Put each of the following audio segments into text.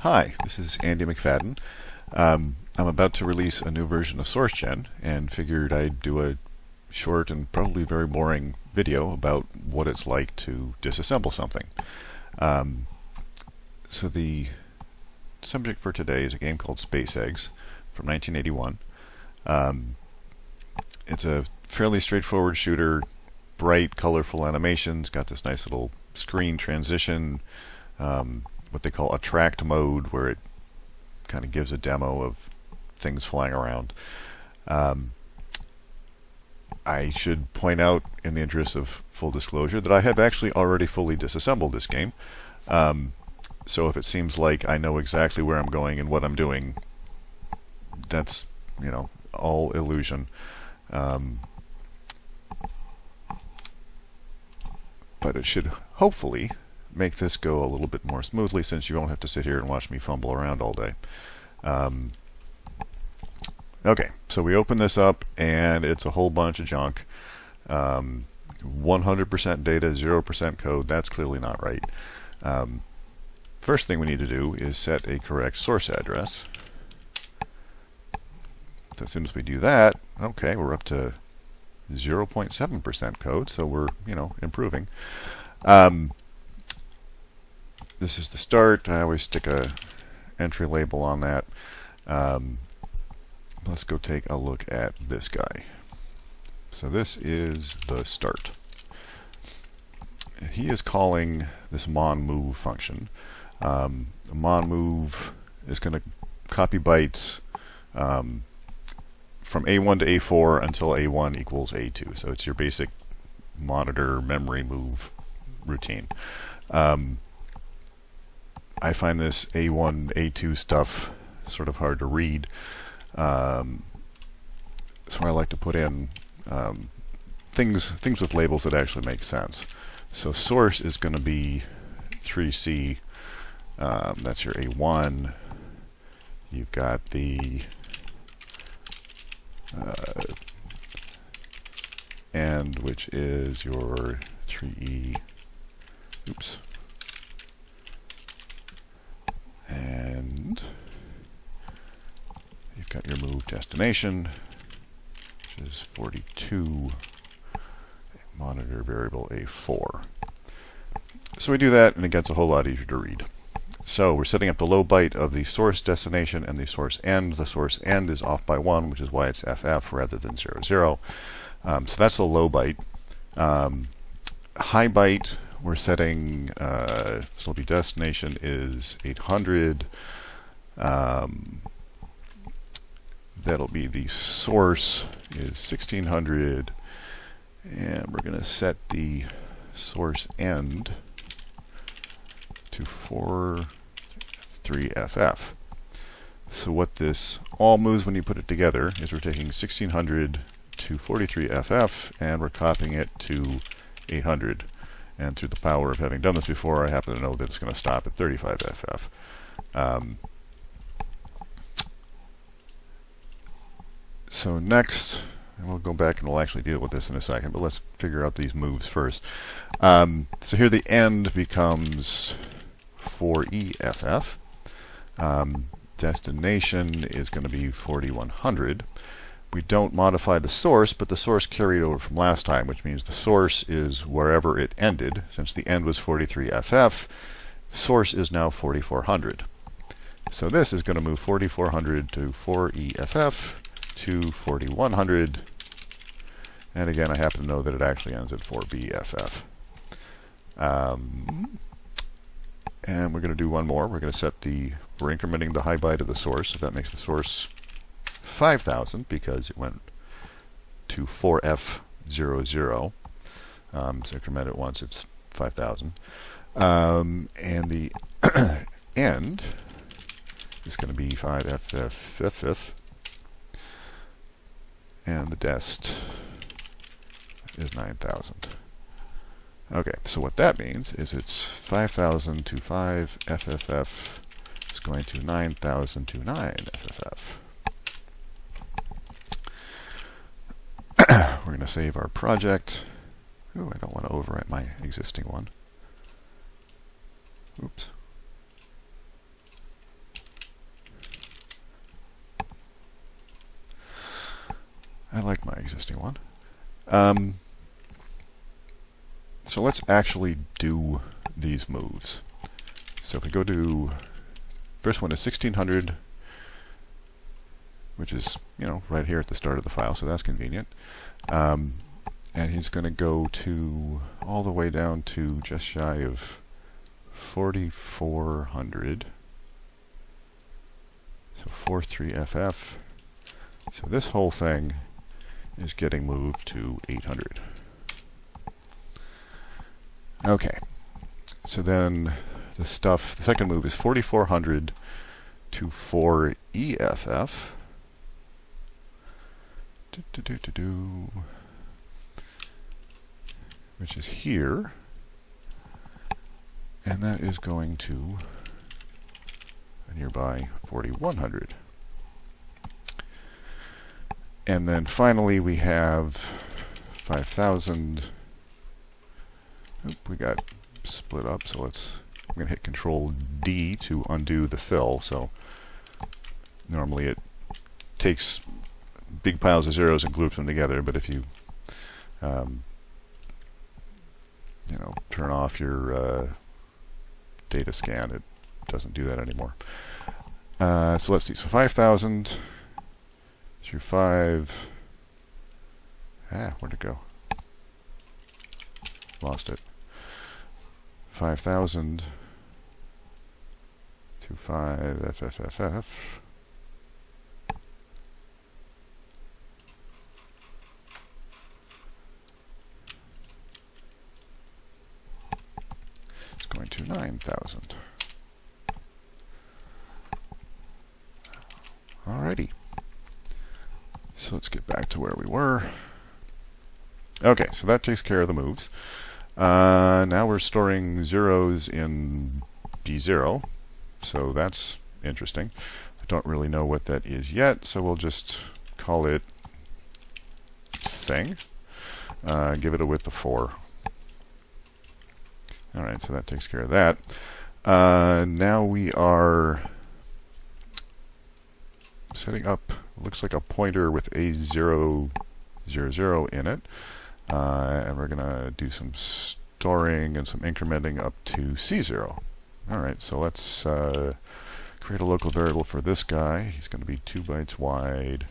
Hi, this is Andy McFadden. I'm about to release a new version of SourceGen and figured I'd do a short and probably very boring video about what it's like to disassemble something. So the subject for today is a game called Space Eggs from 1981. It's a fairly straightforward shooter, bright, colorful animations, got this nice little screen transition, what they call attract mode, where it kind of gives a demo of things flying around. I should point out, in the interest of full disclosure, that I have actually already fully disassembled this game. So if it seems like I know exactly where I'm going and what I'm doing, that's, all illusion. But it should hopefully make this go a little bit more smoothly, since you won't have to sit here and watch me fumble around all day. Okay, so we open this up and it's a whole bunch of junk. 100% data, 0% code. That's clearly not right. First thing we need to do is set a correct source address. So as soon as we do that, okay, we're up to 0.7% code, so we're, improving. This is the start. I always stick a entry label on that. Let's go take a look at this guy. So this is the start. He is calling this monMove function. monMove is going to copy bytes from A1 to A4 until A1 equals A2. So it's your basic monitor memory move routine. I find this A1, A2 stuff sort of hard to read, so I like to put in things with labels that actually make sense. So source is going to be 3C. That's your A1. You've got the end, which is your 3E. Oops. And you've got your move destination, which is 42, monitor variable A4. So we do that, and it gets a whole lot easier to read. So we're setting up the low byte of the source destination and the source end. The source end is off by 1, which is why it's FF rather than 00. So that's the low byte. High byte, we're setting, so it'll be destination is 800. That'll be the source is 1600. And we're going to set the source end to 43FF. So what this all moves when you put it together is we're taking 1600 to 43FF and we're copying it to 800. And through the power of having done this before, I happen to know that it's going to stop at 35FF. So next, and we'll go back and we'll actually deal with this in a second, but let's figure out these moves first. So here the end becomes 4EFF. Destination is going to be 4100. We don't modify the source, but the source carried over from last time, which means the source is wherever it ended. Since the end was 43FF, source is now 4400. So this is going to move 4400 to 4EFF to 4100. And again, I happen to know that it actually ends at 4BFF. And we're going to do one more. We're going to set we're incrementing the high byte of the source, so that makes the source 5000 because it went to 4F00. So increment it once, it's 5000. And the end is going to be 5FFFF. And the dest is 9000. Okay, so what that means is it's 5000 to 5FFF is going to 9000 to 9FFF. We're going to save our project. Ooh, I don't want to overwrite my existing one. Oops. existing one. So let's actually do these moves. So if we go to, first one is 1600, which is, right here at the start of the file, so that's convenient. And he's going to go to all the way down to just shy of 4400. So 43FF. So this whole thing is getting moved to 800. Okay. So then the second move is 4400 to 4EFF. Which is here. And that is going to a nearby 4100. And then finally we have 5000. We got split up, so I'm going to hit Control D to undo the fill. So normally it takes big piles of zeros and groups them together, but if you turn off your data scan, it doesn't do that anymore. So let's see. So 5000 through 5. Where'd it go? Lost it. 5000 to 5 FFFF. It's going to 9000. Alrighty. So let's get back to where we were. Okay, so that takes care of the moves. Now we're storing zeros in B0, so that's interesting. I don't really know what that is yet, so we'll just call it thing. Give it a width of 4. Alright, so that takes care of that. Now we are setting up, looks like a pointer with A000 in it. And we're going to do some storing and some incrementing up to C0. Alright, so let's create a local variable for this guy. He's going to be 2 bytes wide.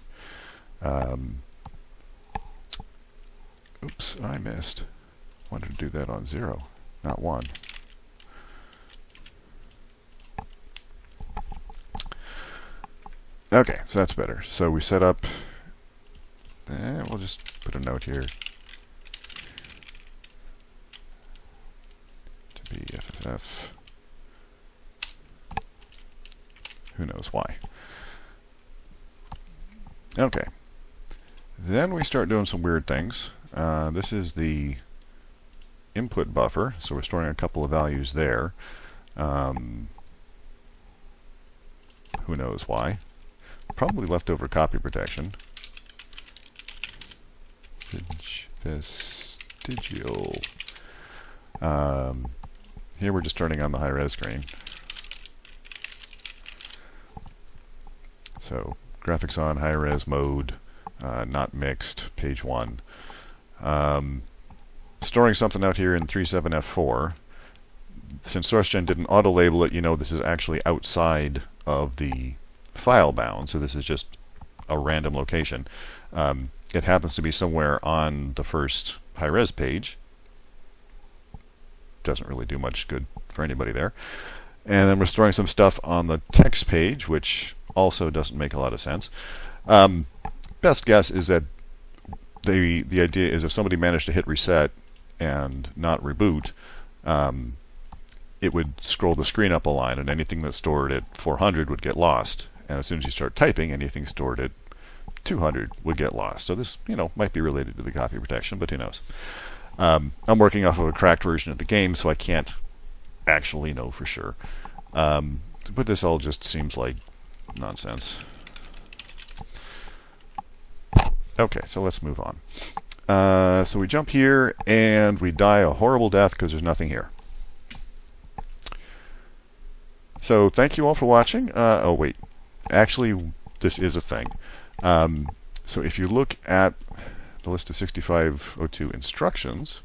Oops, I missed. Wanted to do that on 0, not 1. Okay, so that's better. So we set up, we'll just put a note here. To be FFF. Who knows why. Okay. Then we start doing some weird things. This is the input buffer, so we're storing a couple of values there. Who knows why. Probably leftover copy protection. Vestigial. Here we're just turning on the high-res screen. So graphics on, high-res mode, not mixed, page 1. Storing something out here in 37F4. Since SourceGen didn't auto-label it, you know this is actually outside of the file bound, so this is just a random location. It happens to be somewhere on the first high-res page. Doesn't really do much good for anybody there. And then we're storing some stuff on the text page, which also doesn't make a lot of sense. Best guess is that the idea is if somebody managed to hit reset and not reboot, it would scroll the screen up a line, and anything that's stored at 400 would get lost. And as soon as you start typing, anything stored at 200 would get lost. So this, might be related to the copy protection, but who knows. I'm working off of a cracked version of the game, so I can't actually know for sure. But this all just seems like nonsense. Okay, so let's move on. So we jump here, and we die a horrible death because there's nothing here. So thank you all for watching. Oh, wait. Actually, this is a thing. So if you look at the list of 6502 instructions,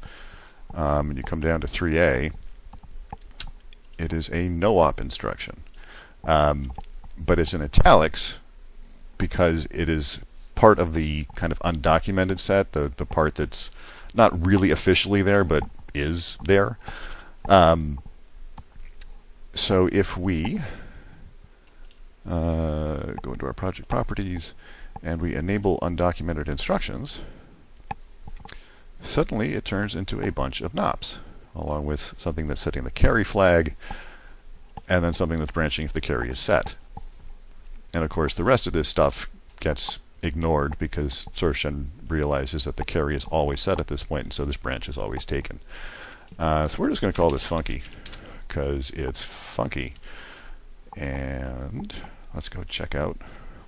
and you come down to 3A, it is a no-op instruction. But it's in italics because it is part of the kind of undocumented set, the part that's not really officially there, but is there. So if we go into our project properties and we enable undocumented instructions, suddenly it turns into a bunch of knobs, along with something that's setting the carry flag, and then something that's branching if the carry is set. And of course, the rest of this stuff gets ignored because SourceGen realizes that the carry is always set at this point, and so this branch is always taken. So we're just going to call this funky, because it's funky. And let's go check out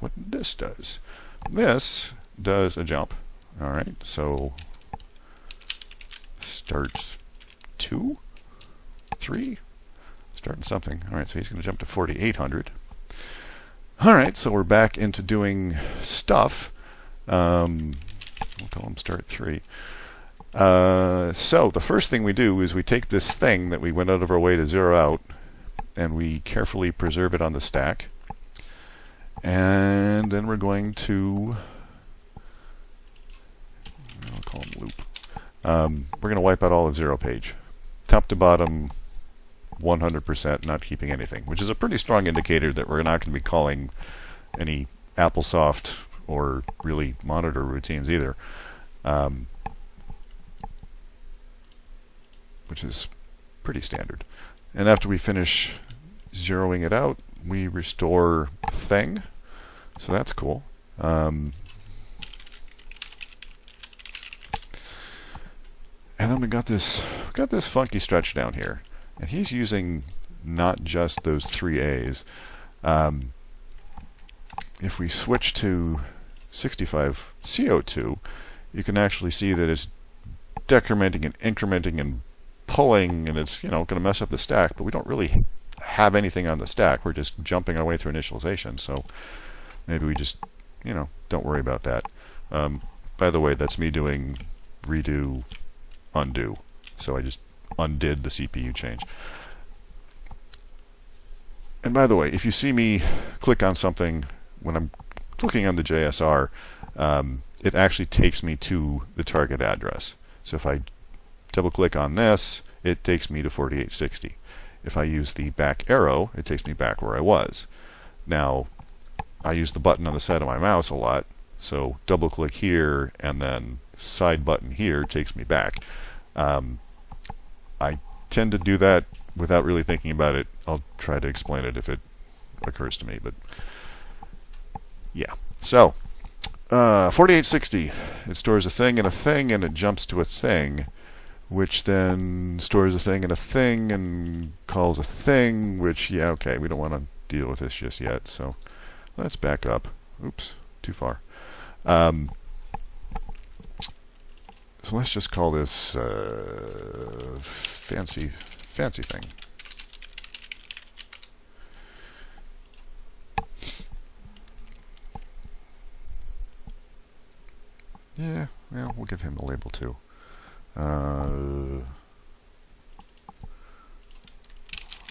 what this does. This does a jump. All right, so start 2, 3, starting something. All right, so he's going to jump to 4,800. All right, so we're back into doing stuff. We'll tell him start 3. So the first thing we do is we take this thing that we went out of our way to zero out, and we carefully preserve it on the stack. And then we're going to, I'll call him loop. We're going to wipe out all of 0 page. Top to bottom, 100%, not keeping anything, which is a pretty strong indicator that we're not going to be calling any AppleSoft or really monitor routines either. Which is pretty standard. And after we finish zeroing it out, we restore thing. So that's cool. And then we got this funky stretch down here. And he's using not just those 3 A's. If we switch to 6502, you can actually see that it's decrementing and incrementing and pulling, and it's going to mess up the stack, but we don't really have anything on the stack. We're just jumping our way through initialization, so maybe we just don't worry about that. By the way, that's me doing redo undo, so I just undid the CPU change. And by the way, if you see me click on something when I'm clicking on the JSR, it actually takes me to the target address. So if I double click on this, it takes me to 4860. If I use the back arrow, it takes me back where I was. Now, I use the button on the side of my mouse a lot, so double click here and then side button here takes me back. I tend to do that without really thinking about it. I'll try to explain it if it occurs to me, but yeah. So 4860, it stores a thing and a thing, and it jumps to a thing, which then stores a thing and a thing and calls a thing, which, yeah, okay, we don't want to deal with this just yet, so let's back up. Oops, too far. So let's just call this fancy thing. Yeah, well, we'll give him a label too.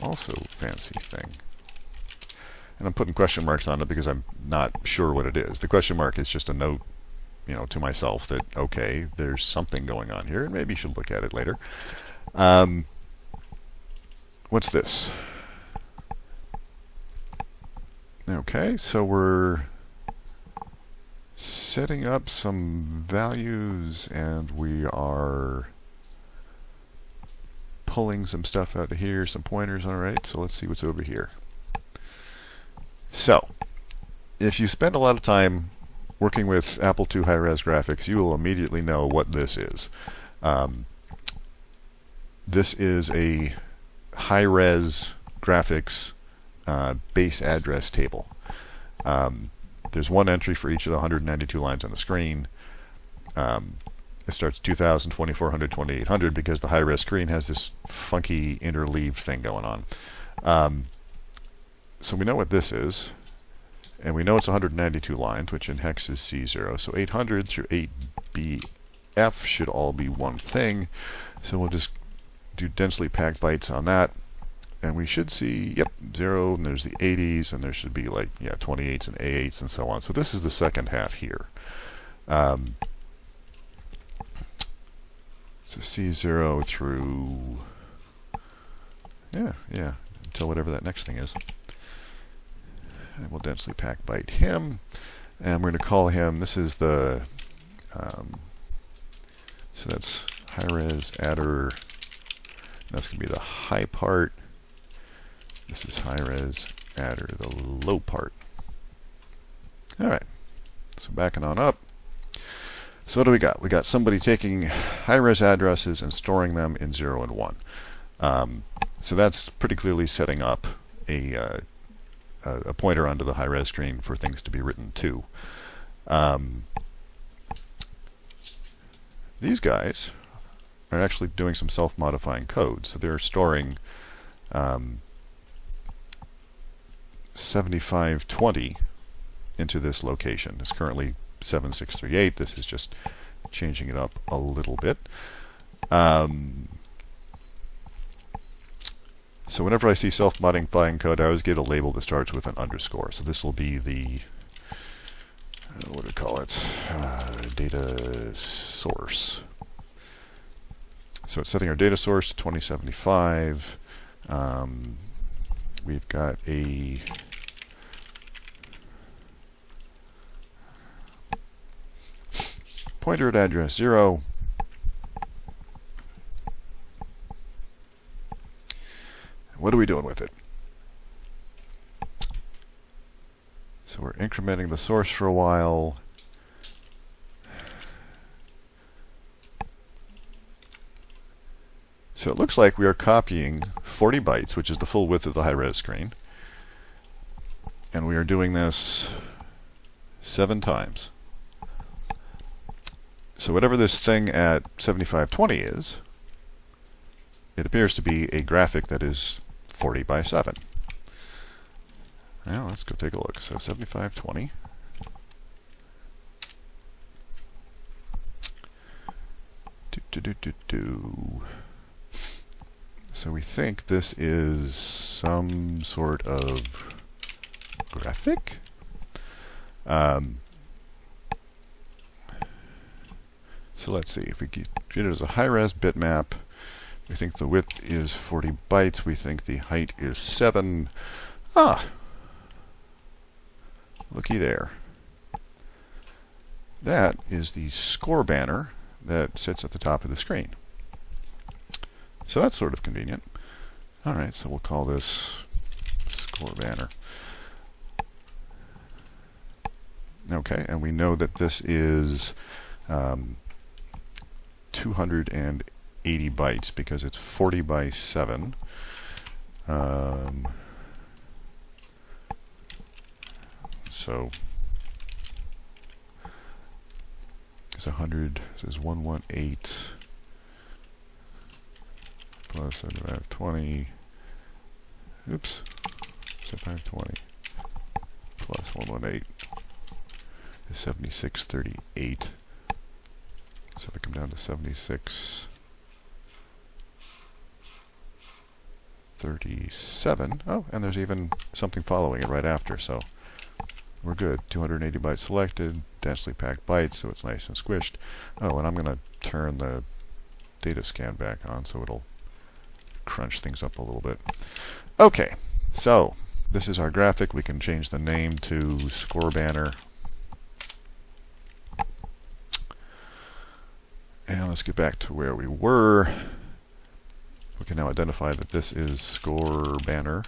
Also fancy thing. And I'm putting question marks on it because I'm not sure what it is. The question mark is just a note, to myself that, okay, there's something going on here, and maybe you should look at it later. What's this? Okay, so we're setting up some values, and we are pulling some stuff out of here, some pointers. All right, so let's see what's over here. So, if you spend a lot of time working with Apple II high-res graphics, you will immediately know what this is. This is a high-res graphics base address table. There's one entry for each of the 192 lines on the screen. It starts 2000, 2400, 2800 because the high-res screen has this funky interleaved thing going on. So we know what this is, and we know it's 192 lines, which in hex is C0. So 800 through 8B F should all be one thing. So we'll just do densely packed bytes on that. And we should see, yep, 0, and there's the 80s, and there should be like, yeah, 28s and A8s and so on. So this is the second half here. So C0 through, yeah, until whatever that next thing is. And we'll densely pack byte him. And we're going to call him, this is the, so that's high-res adder. That's going to be the high part. This is high-res adder, the low part. All right, so backing on up. So what do we got? We got somebody taking high-res addresses and storing them in 0 and 1. So that's pretty clearly setting up a pointer onto the high-res screen for things to be written to. These guys are actually doing some self-modifying code. So they're storing 7520 into this location. It's currently 7638. This is just changing it up a little bit. So whenever I see self-modifying code, I always get a label that starts with an underscore. So this will be the, what do we call it? Data source. So it's setting our data source to 2075. We've got a pointer at address 0. What are we doing with it? So we're incrementing the source for a while. So it looks like we are copying 40 bytes, which is the full width of the high-res screen. And we are doing this 7 times. So whatever this thing at 7520 is, it appears to be a graphic that is 40 by 7. Now let's go take a look. So 7520. So we think this is some sort of graphic. So let's see. If we treat it as a high-res bitmap, we think the width is 40 bytes. We think the height is 7. Ah! Looky there. That is the score banner that sits at the top of the screen. So that's sort of convenient. All right, so we'll call this score banner. Okay, and we know that this is 280 bytes because it's 40 by 7. So it's 100. This is 118 plus 7520. Oops, 7520 plus 118 is 7638. So if I come down to 7637, oh, and there's even something following it right after, so we're good. 280 bytes selected, densely packed bytes, so it's nice and squished. Oh, and I'm going to turn the data scan back on so it'll crunch things up a little bit. Okay, so this is our graphic. We can change the name to score banner. And let's get back to where we were. We can now identify that this is score banner.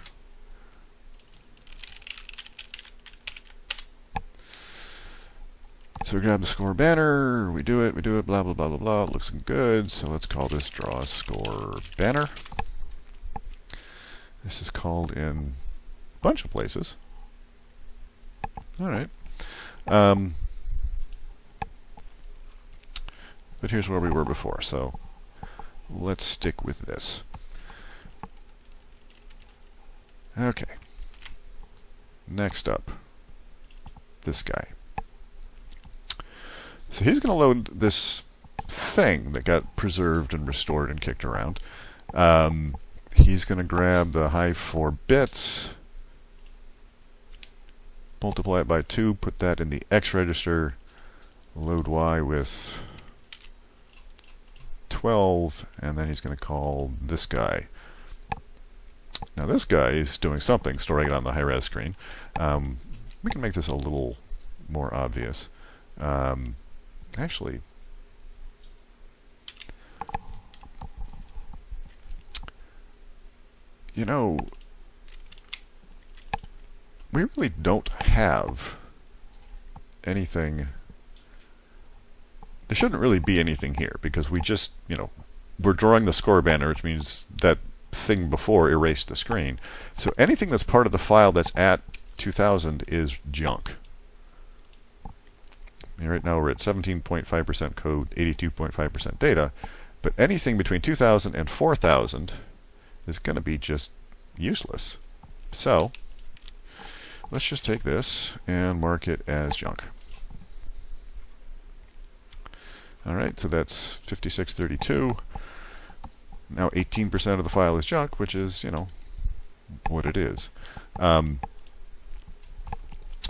So we grab the score banner, we do it, blah, blah, blah, blah, blah. It looks good, so let's call this draw score banner. This is called in a bunch of places. All right. But here's where we were before, so let's stick with this. Okay. Next up, this guy. So he's going to load this thing that got preserved and restored and kicked around. He's going to grab the high 4 bits, multiply it by 2, put that in the X register, load Y with 12, and then he's going to call this guy. Now this guy is doing something, storing it on the high-res screen. We can make this a little more obvious. Actually, you know, we really don't have anything. There shouldn't really be anything here because we just, we're drawing the score banner, which means that thing before erased the screen. So anything that's part of the file that's at 2000 is junk. Right now we're at 17.5% code, 82.5% data, but anything between 2000 and 4000 is going to be just useless. So let's just take this and mark it as junk. All right, so that's 5632. Now 18% of the file is junk, which is, what it is.